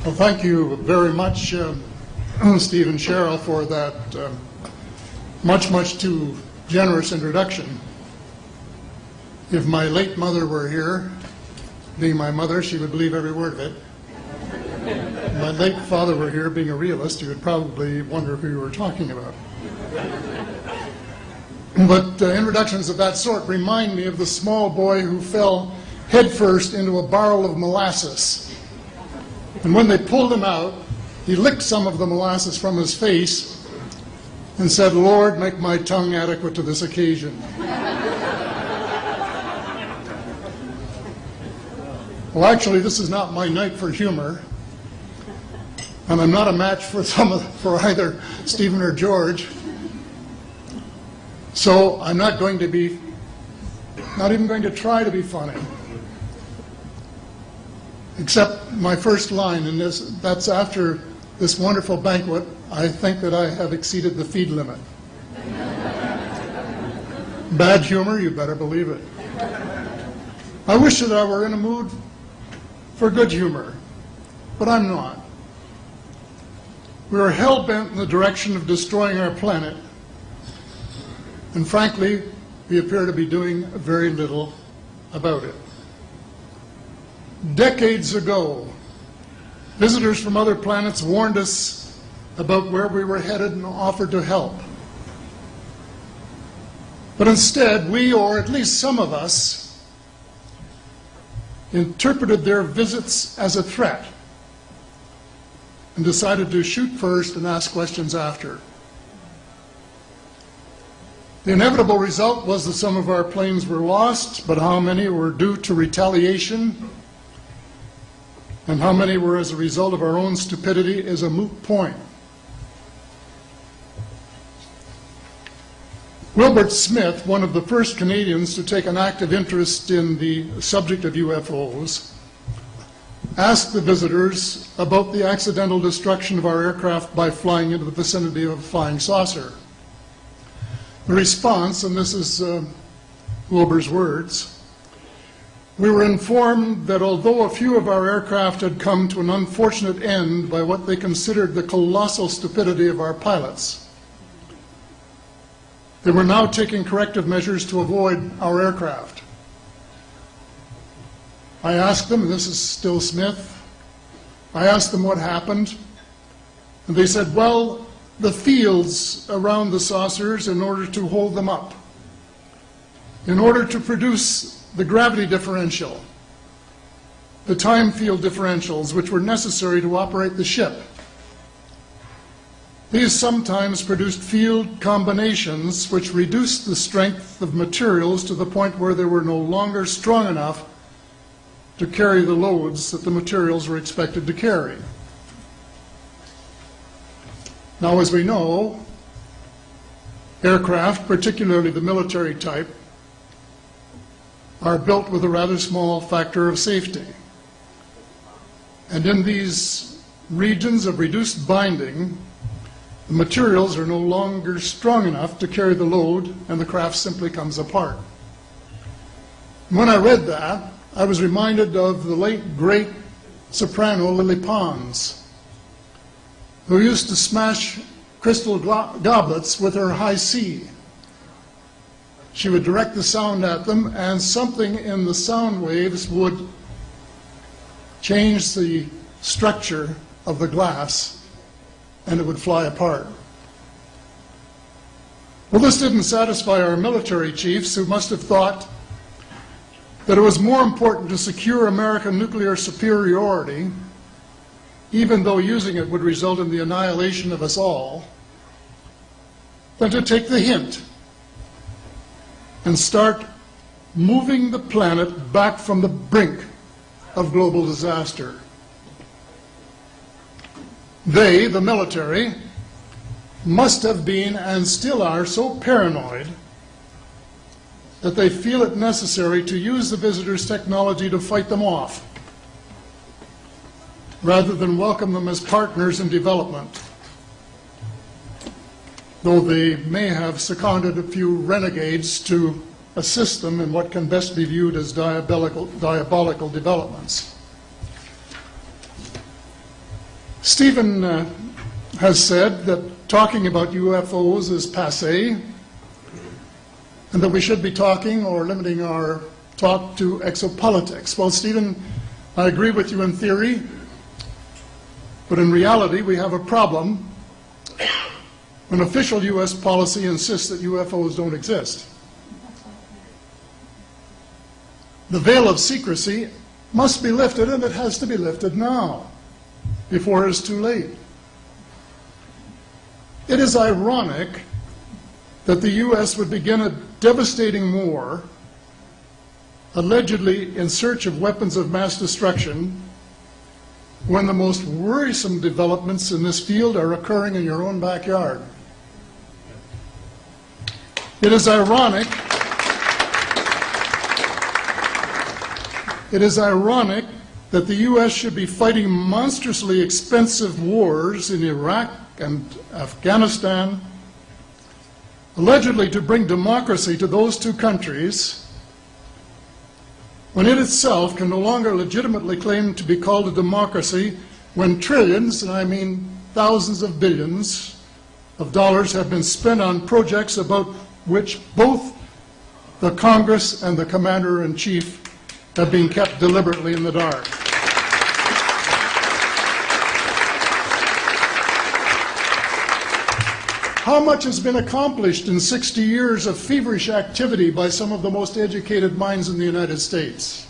Well, thank you very much, Steve and Cheryl, for that much too generous introduction. If my late mother were here, being my mother, she would believe every word of it. If my late father were here, being a realist, he would probably wonder who you were talking about. But introductions of that sort remind me of the small boy who fell headfirst into a barrel of molasses. And when they pulled him out, he licked some of the molasses from his face and said, "Lord, make my tongue adequate to this occasion." Well, actually, this is not my night for humor, and I'm not a match for either Stephen or George. So I'm not even going to try to be funny. Except my first line, and that's after this wonderful banquet, I think that I have exceeded the feed limit. Bad humor, you better believe it. I wish that I were in a mood for good humor, but I'm not. We are hell-bent in the direction of destroying our planet, and frankly, we appear to be doing very little about it. Decades ago, visitors from other planets warned us about where we were headed and offered to help. But instead, we, or at least some of us, interpreted their visits as a threat and decided to shoot first and ask questions after. The inevitable result was that some of our planes were lost, but how many were due to retaliation and how many were as a result of our own stupidity is a moot point. Wilbert Smith, one of the first Canadians to take an active interest in the subject of UFOs, asked the visitors about the accidental destruction of our aircraft by flying into the vicinity of a flying saucer. The response, and this is Wilbur's words, "We were informed that although a few of our aircraft had come to an unfortunate end by what they considered the colossal stupidity of our pilots, they were now taking corrective measures to avoid our aircraft." I asked them, and this is still Smith, I asked them what happened, and they said, well, the fields around the saucers, in order to hold them up, in order to produce the gravity differential, the time field differentials, which were necessary to operate the ship. These sometimes produced field combinations which reduced the strength of materials to the point where they were no longer strong enough to carry the loads that the materials were expected to carry. Now, as we know, aircraft, particularly the military type, are built with a rather small factor of safety. And in these regions of reduced binding, the materials are no longer strong enough to carry the load, and the craft simply comes apart. When I read that, I was reminded of the late, great soprano Lily Pons, who used to smash crystal goblets with her high C. She would direct the sound at them, and something in the sound waves would change the structure of the glass, and it would fly apart. Well, this didn't satisfy our military chiefs, who must have thought that it was more important to secure American nuclear superiority, even though using it would result in the annihilation of us all, than to take the hint and start moving the planet back from the brink of global disaster. They, the military, must have been and still are so paranoid that they feel it necessary to use the visitors' technology to fight them off, rather than welcome them as partners in development, though they may have seconded a few renegades to assist them in what can best be viewed as diabolical developments. Stephen has said that talking about UFOs is passé, and that we should be talking or limiting our talk to exopolitics. Well, Stephen, I agree with you in theory, but in reality we have a problem when official U.S. policy insists that UFOs don't exist. The veil of secrecy must be lifted, and it has to be lifted now, before it is too late. It is ironic that the U.S. would begin a devastating war, allegedly in search of weapons of mass destruction, when the most worrisome developments in this field are occurring in your own backyard. It is ironic that the U.S. should be fighting monstrously expensive wars in Iraq and Afghanistan, allegedly to bring democracy to those two countries, when it itself can no longer legitimately claim to be called a democracy, when trillions, and I mean thousands of billions of dollars, have been spent on projects about which both the Congress and the Commander-in-Chief have been kept deliberately in the dark. How much has been accomplished in 60 years of feverish activity by some of the most educated minds in the United States?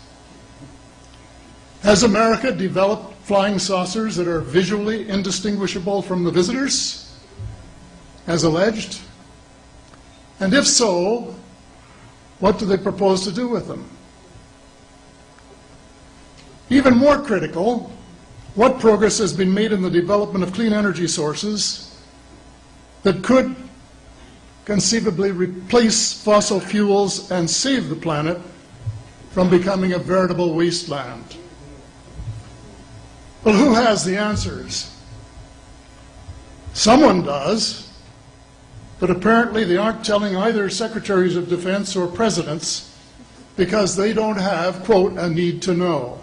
Has America developed flying saucers that are visually indistinguishable from the visitors, as alleged? And if so, what do they propose to do with them? Even more critical, what progress has been made in the development of clean energy sources that could conceivably replace fossil fuels and save the planet from becoming a veritable wasteland? Well, who has the answers? Someone does, but apparently they aren't telling either secretaries of defense or presidents because they don't have, quote, a need to know.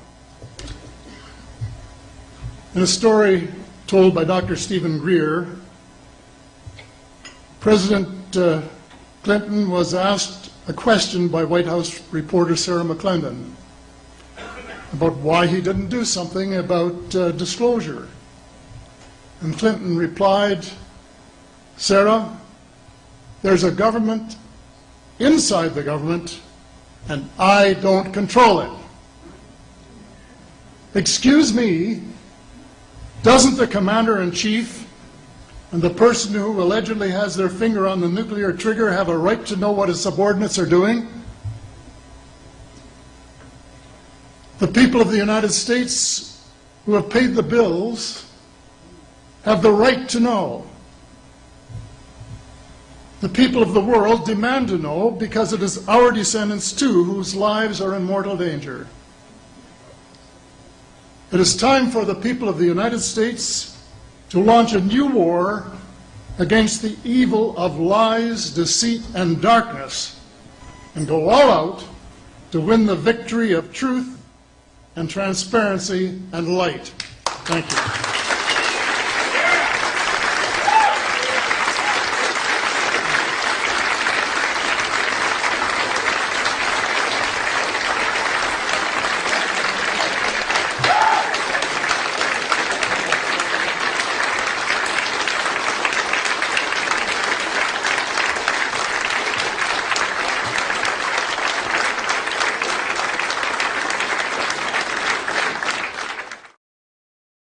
In a story told by Dr. Stephen Greer, President Clinton was asked a question by White House reporter Sarah McClendon about why he didn't do something about disclosure. And Clinton replied, "Sarah, there's a government inside the government, and I don't control it." Excuse me, doesn't the Commander-in-Chief and the person who allegedly has their finger on the nuclear trigger have a right to know what his subordinates are doing? The people of the United States who have paid the bills have the right to know. The people of the world demand to know because it is our descendants too whose lives are in mortal danger. It is time for the people of the United States to launch a new war against the evil of lies, deceit, and darkness, and go all out to win the victory of truth and transparency and light. Thank you.